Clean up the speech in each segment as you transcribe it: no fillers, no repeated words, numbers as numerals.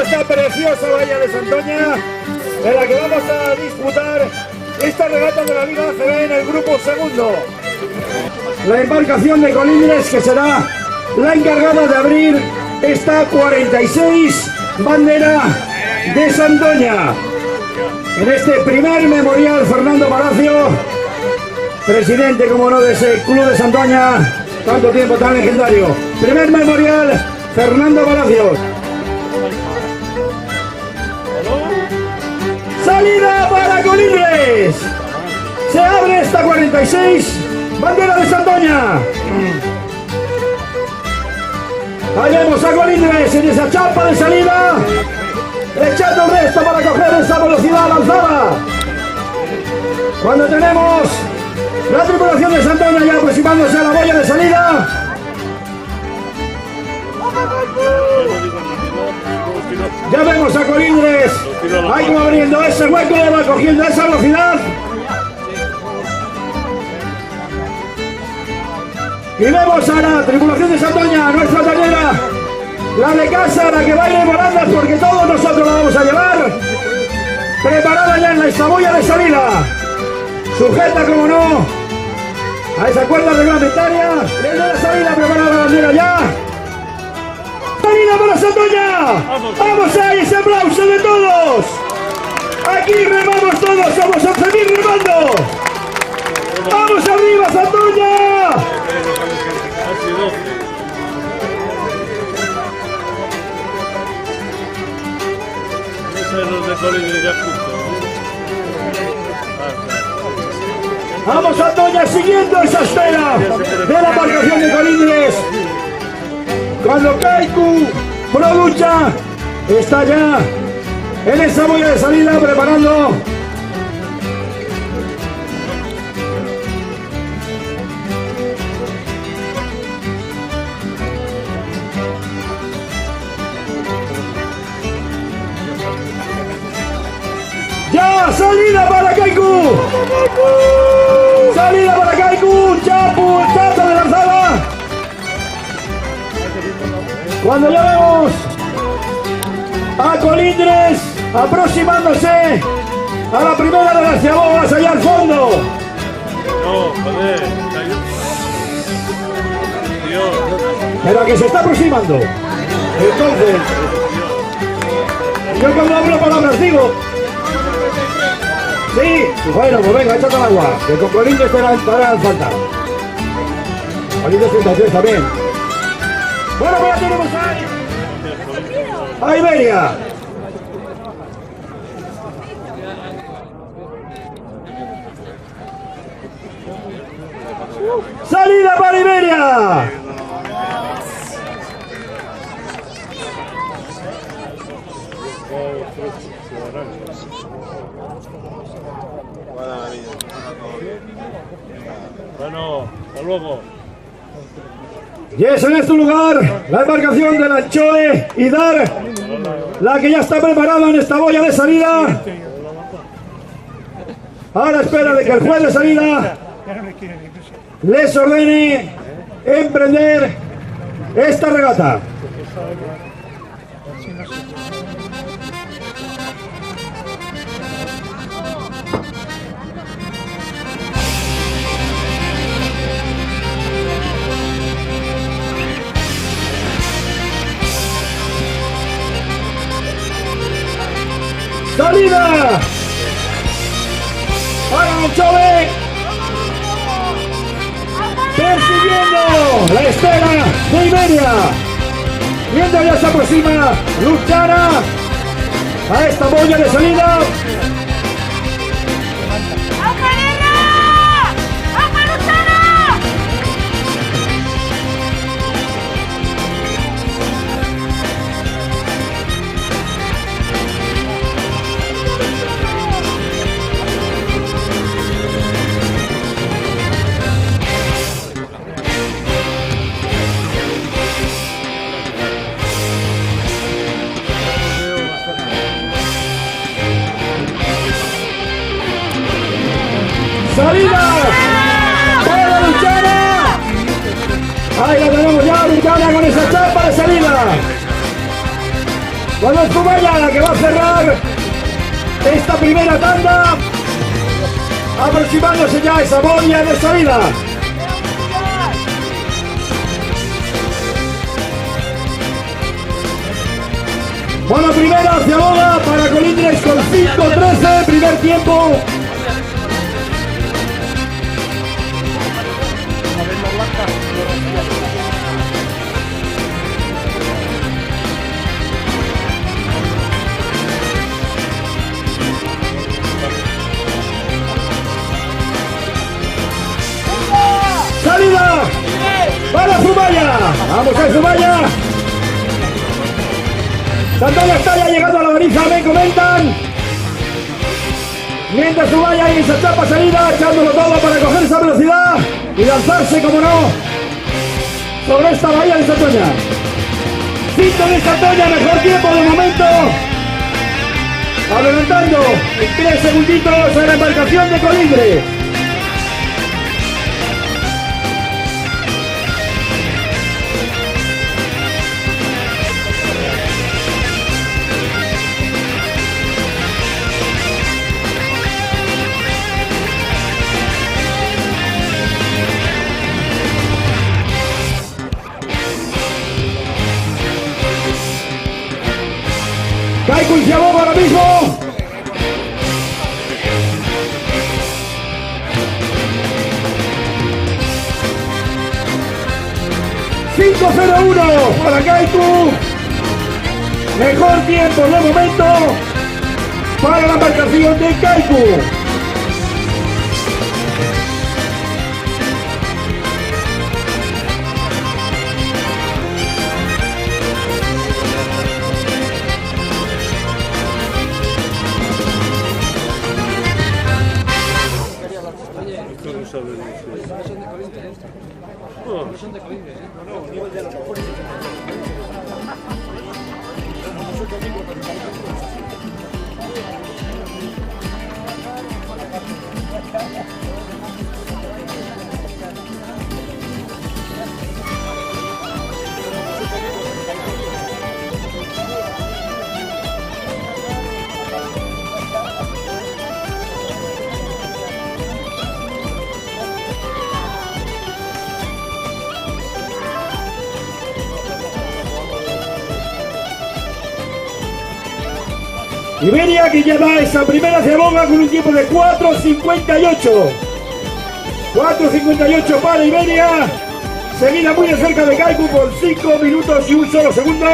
esta preciosa bahía de Santoña, en la que vamos a disputar esta regata de la Liga ACB en el grupo segundo. La embarcación de Colindres, que será la encargada de abrir esta 46 bandera de Santoña. En este primer memorial, Fernando Palacio, presidente, como no, de ese club de Santoña, tanto tiempo, tan legendario. Primer memorial, Fernando Palacios. Salida para Colindres. Se abre esta 46 bandera de Santoña. Ahí vemos a Colindres en esa chapa de salida, echando el resto para coger esa velocidad avanzada. Cuando tenemos la tripulación de Santoña ya aproximándose a la boya de salida. Ya vemos a Colindres ahí como abriendo ese hueco, va cogiendo esa velocidad. Y vemos a la tripulación de Santoña, nuestra tañera, la de casa, la que va a ir en volandas, porque todos nosotros la vamos a llevar. Preparada ya en la estaboya de salida. Sujeta, como no, a esa cuerda reglamentaria. Desde la salida, preparada la bandera ya. ¡Salida para Santoña! ¡Vamos ahí, ese aplauso de todos! Aquí remamos todos, somos 11.000 remando. ¡Vamos arriba, Santoña! Vamos, Santoña, siguiendo esa estela de la embarcación de Colindres. Cuando Kaiku Producha está ya en esa boya de salida preparando ya salida para Kaiku, salida para Kaiku, Chapu, chata de lanzada. Cuando ya vemos a Colindres aproximándose a la primera de las ciabogas allá al fondo. No, joder, Dios. Pero que se está aproximando. Entonces, yo cuando hablo palabras digo. Sí, bueno, pues venga, échate al agua, que con Colindres te harán falta. Colindres 33 también. Bueno, pues ya tenemos a Iberia. Salida para Iberia. Bueno, hasta luego. Y es en este lugar la embarcación de la Choe y Dar, la que ya está preparada en esta boya de salida. A la espera de que el juez de salida les ordene emprender esta regata. ¡Salida! ¡Para el Chove! Persiguiendo la estela de Iberia. Mientras ya se aproxima Luchana a esta boya de salida. Bueno, es Zumaya la que va a cerrar esta primera tanda, aproximándose ya a esa boya de salida. Bueno, primera hacia boga para Colindres con 5-13, primer tiempo. ¡Salida! ¡Para Zumaya! ¡Vamos a Zumaya! Santoña está ya llegando a la baliza, me comentan. Mientras Zumaya ahí en esa chapa salida, echándolo todo para coger esa velocidad y lanzarse, como no, sobre esta bahía de Santoña. 5 de Santoña, mejor tiempo de momento. Adelantando en 3 segunditos a la embarcación de Colindres. Kaiku y se aboga ahora mismo. ¡5-0-1 para Kaiku! Mejor tiempo de momento para la embarcación de Kaiku. Iberia que lleva esa primera ceboga con un tiempo de 4.58. 4.58 para Iberia. Seguida muy de cerca de Kaiku con 5 minutos y un solo segundo.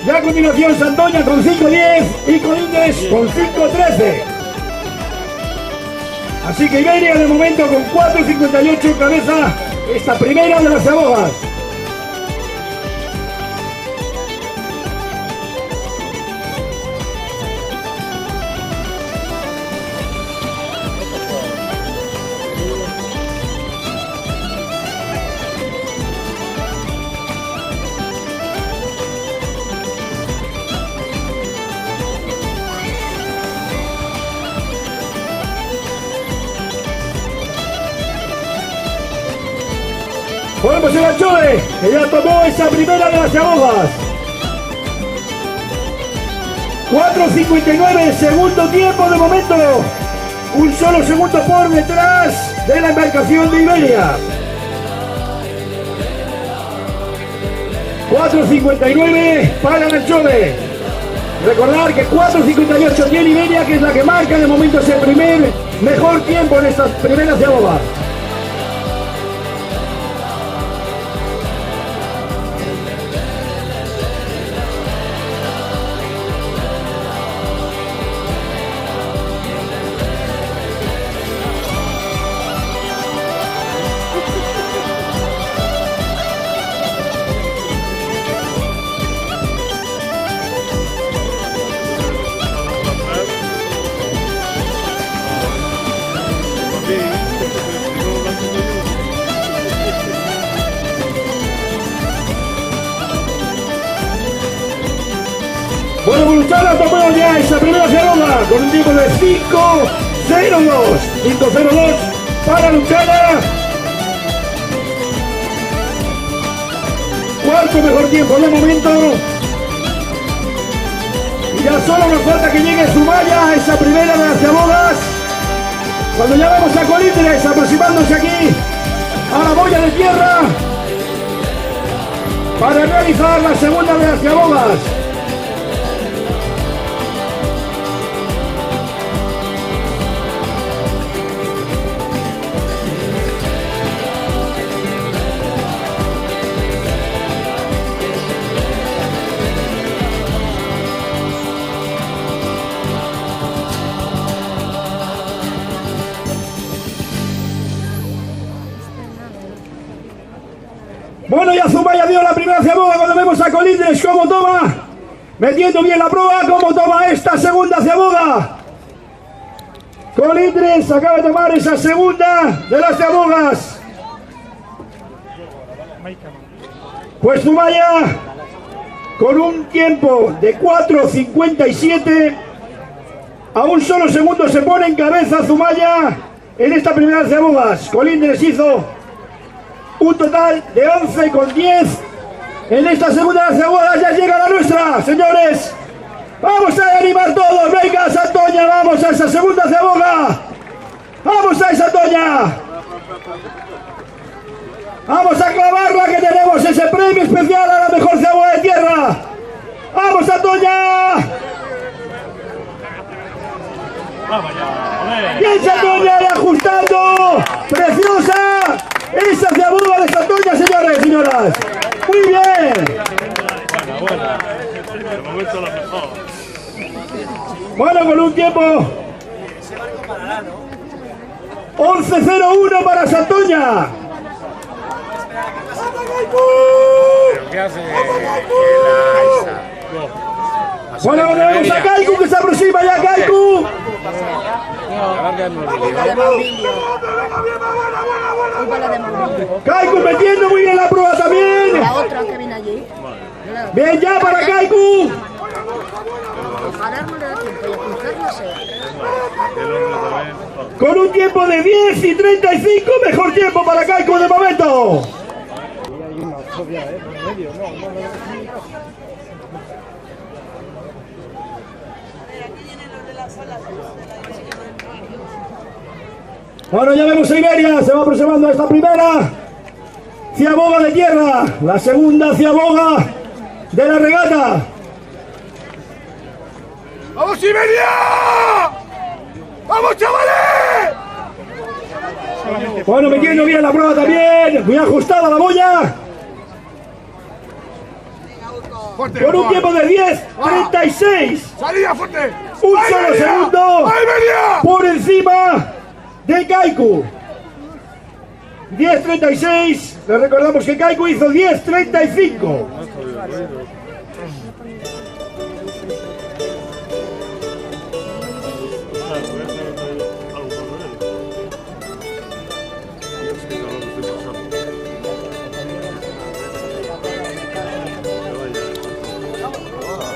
Y a continuación Santoña con 5.10 y Colindres con 5.13. Así que Iberia de momento con 4.58 cabeza esta primera de las cebogas. Bueno, pues el Anchoe, que ya tomó esa primera de las ahogas. 4.59, segundo tiempo de momento. Un solo segundo por detrás de la embarcación de Iberia. 4.59 para el Anchoe. Recordar que 4.58 tiene Iberia, que es la que marca de momento ese primer mejor tiempo en estas primeras ahogas. Bueno, Voluntad tomó ya esa primera ceroga con un tiempo de 5.02. 5.02 para Luchana. Cuarto mejor tiempo de momento Ya solo nos falta que llegue Zumaya, esa primera de las Ciabogas. Cuando ya vemos a Colindres aproximándose aquí a la boya de tierra para realizar la segunda de las Ciabogas. Bueno, ya Zumaya dio la primera Ciaboga cuando vemos a Colindres cómo toma, metiendo bien la prueba, cómo toma esta segunda Ciaboga. Colindres acaba de tomar esa segunda de las Ciabogas. Pues Zumaya, con un tiempo de 4:57, a un solo segundo se pone en cabeza Zumaya en esta primera Ciabogas. Colindres hizo un total de 11,10. En esta segunda Ciabogas ya llega la nuestra, señores. Vamos a animar todos. Venga, Santoña, vamos a esa segunda Ciaboga. Vamos a esa Santoña. Vamos a clavarla, que tenemos ese premio especial a la mejor Ciaboga de tierra. Vamos, Santoña. Bien, Santoña, y ajustando. Preciosa esa Ciaboga de Santoña, señores y señoras. Muy bien. Buena. De momento la mejor. Bueno, con un tiempo 11:01 para Santoña. ¿Qué hace? Bueno, vemos a Kaiku, que se aproxima ya, Kaiku. Kaiku metiendo muy bien la prueba también. La otra que viene allí. Bien ya para Kaiku. Parar no le da tiempo y apuntar no sé. Con un tiempo de 10:35, mejor tiempo para Kaiku de momento. Bueno, ya vemos a Iberia, se va aproximando a esta primera Ciaboga de tierra, la segunda Ciaboga de la regata. ¡Vamos, Iberia! ¡Vamos, chavales! Bueno, metiendo bien la prueba también, muy ajustada la boya. Fuerte, Con un tiempo de 10:36. ¡Salida fuerte! Un solo segundo ¡Iberia! por encima de Kaiku. 10:36. Le recordamos que Kaiku hizo 10:35.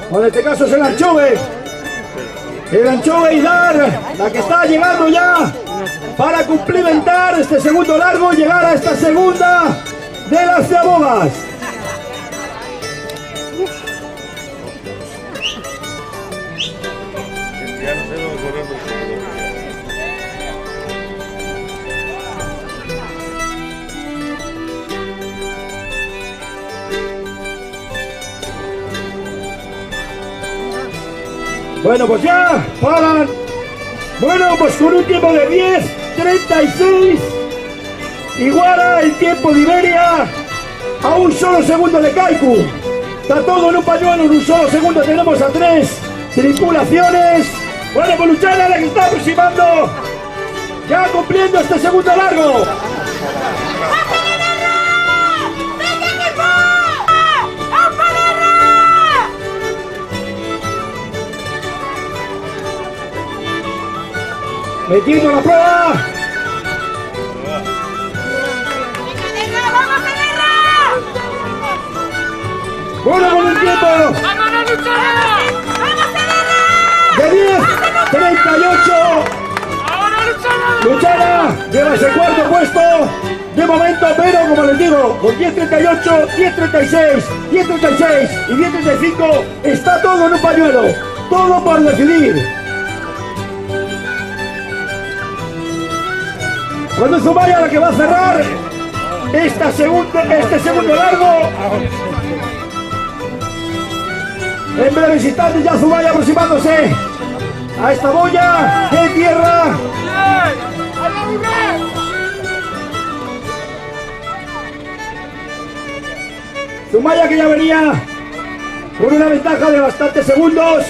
Bueno, en este caso es el anchove. El anchove Idar, la que está llegando ya para cumplimentar este segundo largo, llegar a esta segunda de las Ciabogas. Ya no sé lo que correr. Bueno, pues ya paran. Bueno, pues con un tiempo de 10:36, iguala el tiempo de Iberia a un solo segundo de Kaiku. Está todo en un pañuelo, en un solo segundo tenemos a 3 tripulaciones. Bueno, pues Luchana, la que está aproximando, ya cumpliendo este segundo largo. Metiendo la prueba. Bueno, con un tiempo de 10:38. Luchana lleva ese cuarto puesto de momento, pero como les digo, con 10:38, 10:36, 10:36 y 10:35 está todo en un pañuelo. todo por decidir. Cuando Zumaya la que va a cerrar este segundo largo. En breves instantes ya Zumaya aproximándose a esta boya de tierra. Zumaya que ya venía con una ventaja de bastantes segundos.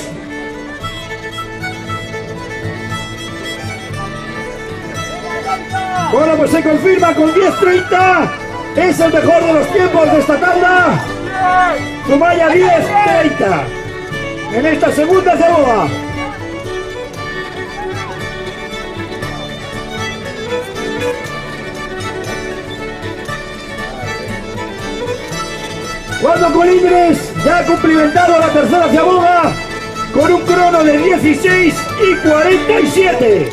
Bueno, pues se confirma con 10:30. Es el mejor de los tiempos de esta tabla. Zumaya 10:30 en esta segunda cebolla. Cuando Colindres ya ha cumplimentado la tercera cebolla con un crono de 16:47.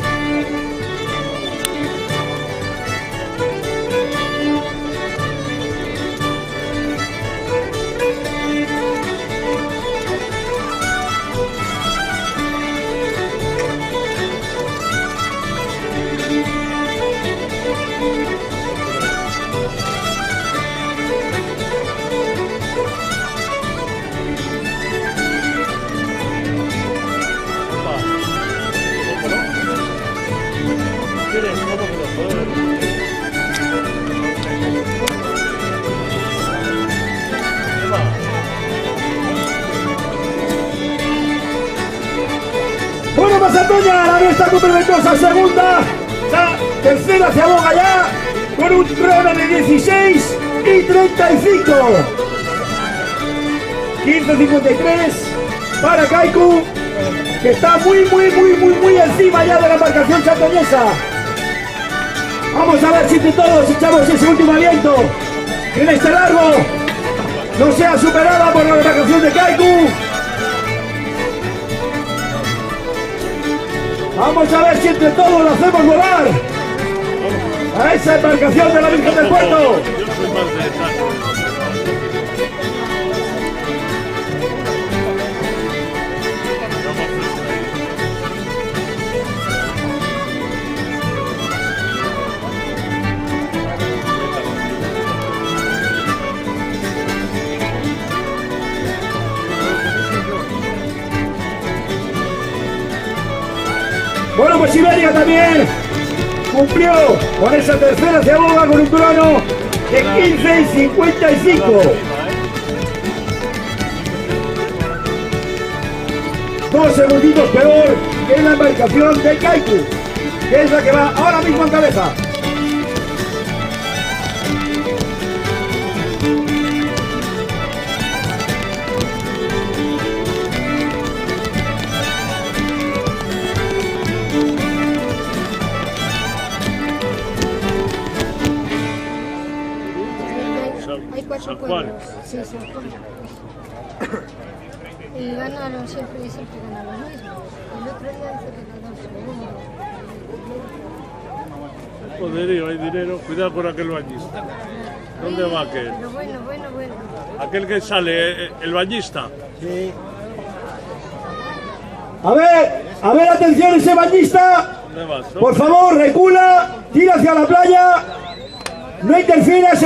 Bueno, Mazatoña, la nuestra complementosa segunda, la tercera se aboga ya con un crono de 16:35. 15:53 para Kaiku, que está muy encima ya de la embarcación santoñesa. Vamos a ver si entre todos echamos ese último aliento en este largo no sea superada por la embarcación de Kaiku. Vamos a ver si entre todos lo hacemos volar a esa embarcación de la Virgen del Puerto. Yo soy más de esa. Bueno, pues Iberia también cumplió con esa tercera cebolla con un crono de 15:55. 2 segunditos peor que la embarcación de Kaiku, que es la que va ahora mismo en cabeza. Hay 4 pueblos. Sí, San Juan. Y ganaron siempre ganan lo mismo. El otro día dice que ganó segundo. Poderío, hay dinero. Cuidado con aquel bañista. ¿Dónde va aquel? Pero bueno. Aquel que sale, el bañista. Sí. A ver, atención ese bañista. ¿Dónde vas? Por favor, recula, tira hacia la playa. No interfieras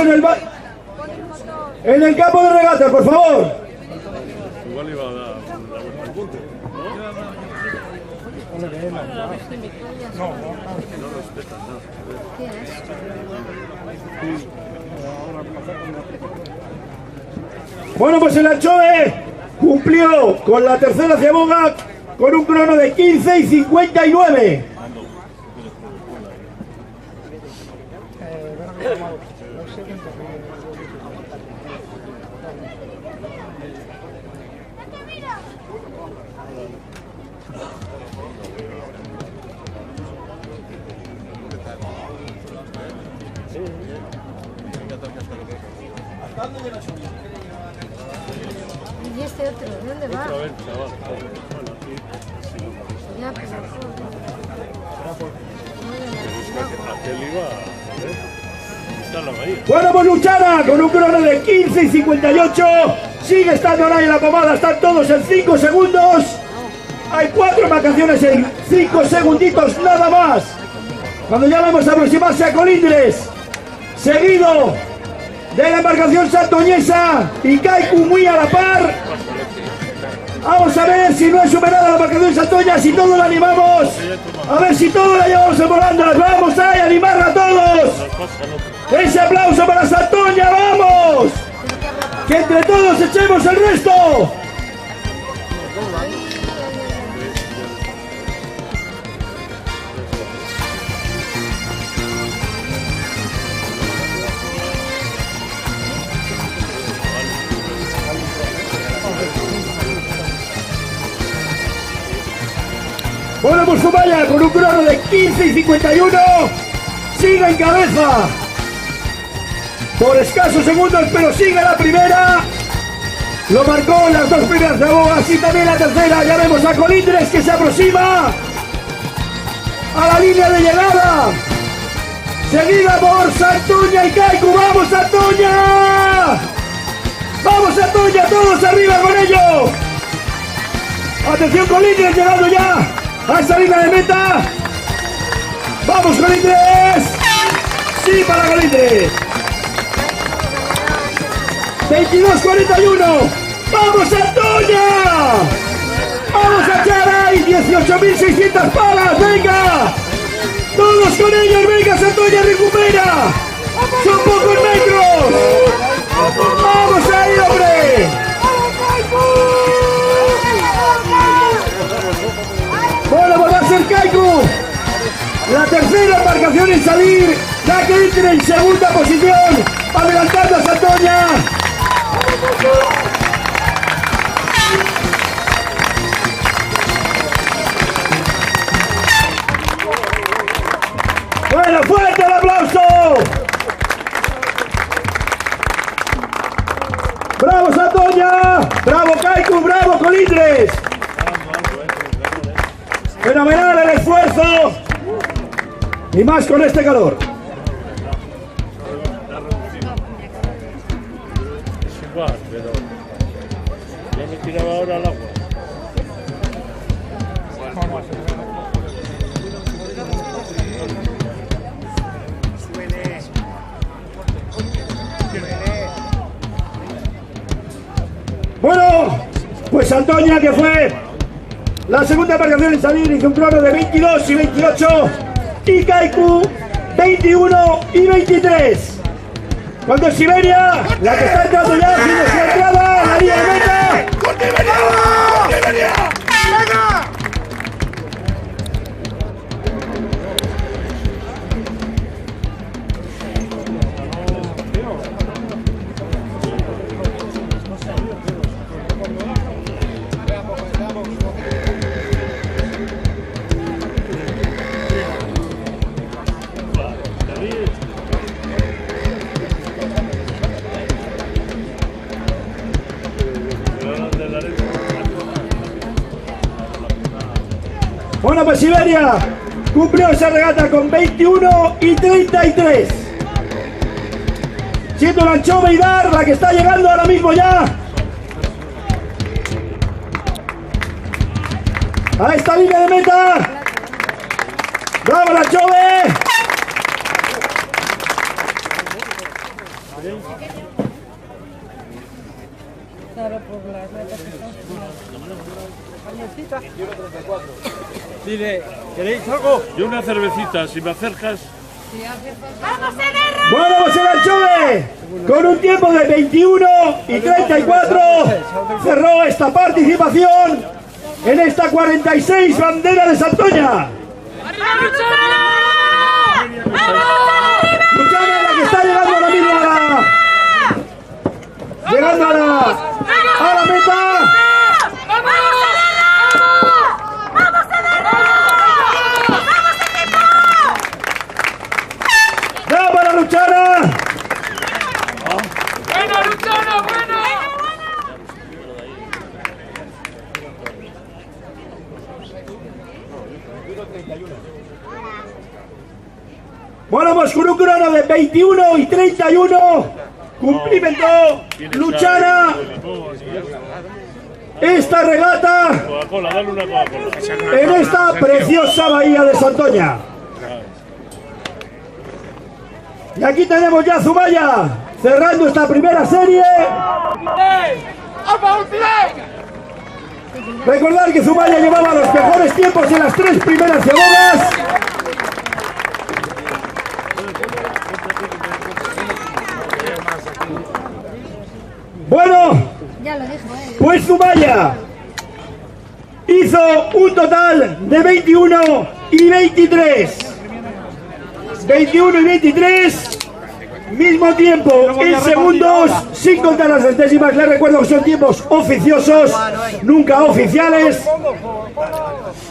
en el campo de regata, por favor. Igual iba a dar la vuelta al punto, ¿no? No respetan nada. ¿Qué es? Bueno, pues el Anchoe cumplió con la tercera cebolla con un crono de 15:59. ¿Y este otro? ¿Dónde va? A ver, chaval. Bueno, aquí. Ya, pero... Aquel iba. Está en la bahía. Bueno, pues Luchana con un crono de 15:58. Sigue estando ahora en la pomada, están todos en 5 segundos. Hay 4 marcaciones en 5 segunditos nada más. Cuando ya vamos a aproximarse a Colindres, seguido de la embarcación santoñesa y Kaiku muy a la par. Vamos a ver si no es superada la embarcación santoña, si todos la animamos. A ver si todos la llevamos en volandas. Vamos a animarla a todos. Ese aplauso para Santoña, vamos. Que entre todos echemos el resto. Bueno, pues Zumaya con un crono de 15 y 51 sigue en cabeza por escasos segundos, pero sigue la primera. Lo marcó las 2 primeras de Bogas y también la tercera. Ya vemos a Colindres que se aproxima a la línea de llegada, seguida por Santoña y Kaiku. ¡Vamos, Santoña! ¡Vamos, Santoña! ¡Todos arriba con ellos! Atención, Colindres llegando ya a esa línea de meta. ¡Vamos, Colindres! ¡Sí, para Colindres! 22-41. ¡Vamos, Santoña! ¡Vamos a Charay! 18.600 palas, venga. Todos con ellos, venga, Santoña, recupera. Son pocos metros. ¡Vamos ahí, hombre! Bueno, pues va a ser Kaiku la tercera embarcación en salir, la que entra en segunda posición, adelantando a Santoña. Bueno, fuerte el aplauso. ¡Bravo, Santoña! ¡Bravo, Kaiku! ¡Bravo, Colindres! Fenomenal el esfuerzo, y más con este calor. Es igual, pero ya me tiraba ahora al agua. Bueno, pues Santoña, que fue la segunda embarcación en salir, hizo un crono de 22 y 28, y Kaiku 21 y 23. Cuando Siberia, la que está entrando ya, haciendo su entrada a la línea de meta. ¡Corte, venía! ¡Venga! Bueno, pues Siberia cumplió esa regata con 21 y 33. Siendo la Anchova Idar la que está llegando ahora mismo ya a esta línea de meta. ¡Bravo, la Anchove! Dile, ¿queréis algo? Y una cervecita, si me acercas. Bueno, pues el Anchove, con un tiempo de 21 y 34, cerró esta participación en esta 46 bandera de Santoña. Luchana, la que está llegando ahora mismo llegando a la meta. ¡Bravo para Luchana! ¡Bueno, Luchana, bueno! Bueno, pues con un crono de 21 y 31 cumplimentó Luchana esta regata Coca-Cola, dale una Coca-Cola. en esta preciosa bahía de Santoña. Y aquí tenemos ya a Zumaya cerrando esta primera serie. Recordar que Zumaya llevaba los mejores tiempos en las 3 primeras llevadas. Bueno, Ya lo dijo, pues Zumaya hizo un total de 21 y 23. 21 y 23, mismo tiempo en segundos, sin contar las centésimas. Les recuerdo que son tiempos oficiosos, nunca oficiales,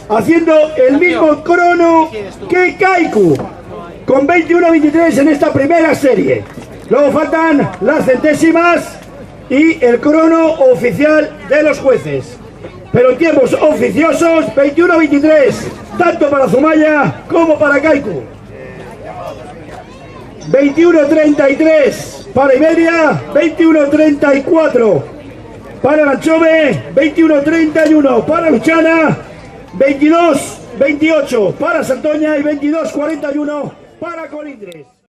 haciendo el mismo crono que Kaiku, con 21 y 23 en esta primera serie. Luego faltan las centésimas y el crono oficial de los jueces. Pero tiempos oficiosos, 21-23, tanto para Zumaya como para Kaiku. 21-33 para Iberia, 21-34 para Lanchove, 21-31 para Luchana, 22-28 para Santoña y 22-41 para Colindres.